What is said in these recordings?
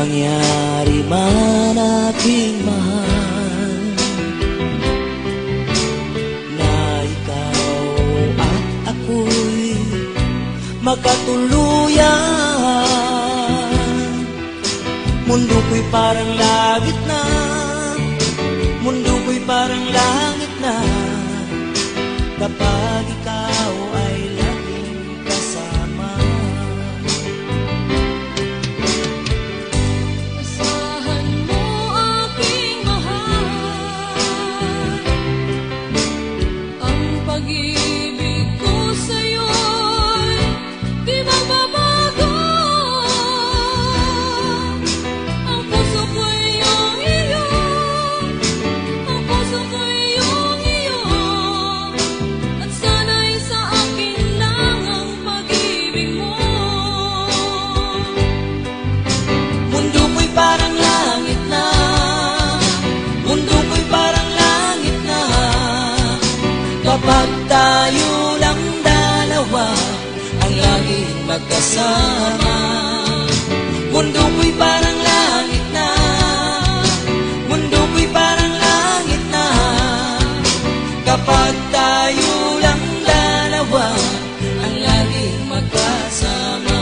mangyari man aking mahal, na ikaw at ako'y magkatuluyan. Mundo ko'y parang langit na, mundo ko'y parang langit na, kapag ikaw ay laging kasama. Asahan mo aking mahal, ang pag-ibig ko sa'yo'y di magbabago. Ang puso ko'y iyong iyo, ang puso ko'y iyong iyo, at sana'y sa akin lang ang pag-ibig mo. Mundo ko'y parang langit na, mundo ko'y parang langit na, kapag tayo lang dalawa ang laging magkasama. Mundo ko'y parang langit na, mundo ko'y parang langit na, kapag tayo lang dalawa ang laging magkasama.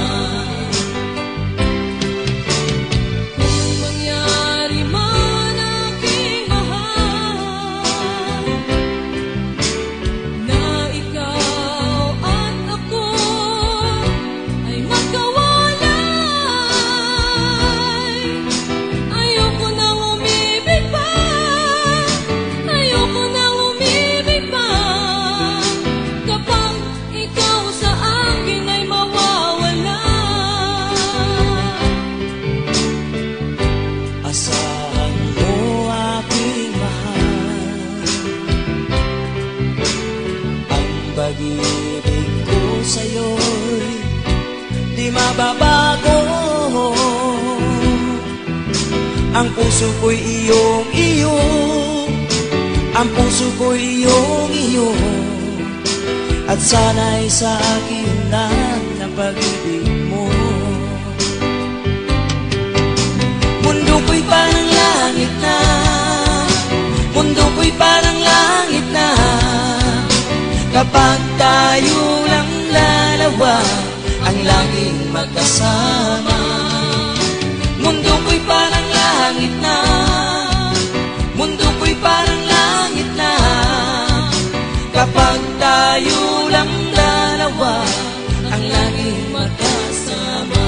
Kung mangyari man aking mahal, na ikaw at ako ay magkawalay, ayoko nang umibig pa, ayoko nang umibig pa, kapag ikaw sa akin ay mawawala. Asahan mo aking mahal, ang pag-ibig ko sa'yo'y di mababago. Ang puso ko'y iyong iyo, ang puso ko'y iyong iyo, at sana'y sa akin lang ang pag-ibig mo. Mundo ko'y parang langit na, mundo ko'y parang langit na, kapag tayo lang dalawa ang laging magkasama. Mundo ko'y parang langit na, mundo ko'y parang langit na, kapag tayo lang dalawa ang laging magkasama.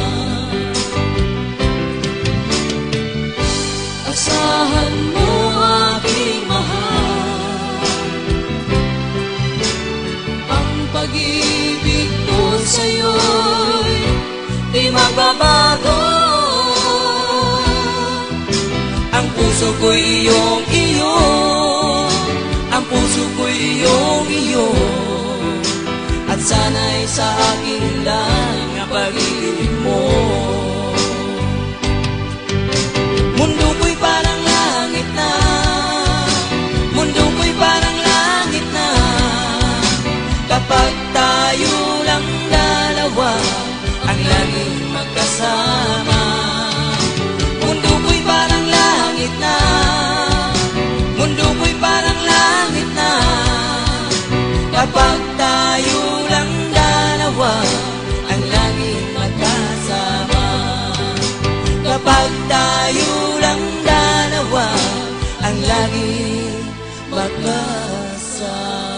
Asahan mo aking mahal, ang pag-ibig ko sa'yo'y di magbabago. Ang puso ko'y iyong iyo, ang puso ko'y iyong iyo, at sana'y sa akin lang ang pag-ibig mo. Mundo ko'y parang langit na, mundo ko'y parang langit na, kapag tayo lang dalawa ang laging magkasama. Mundo ko'y parang langit na, mundo ko'y parang langit na, kapag tayo lang dalawa ang laging magkasama. Kapag tayo lang dalawa ang laging magkasama.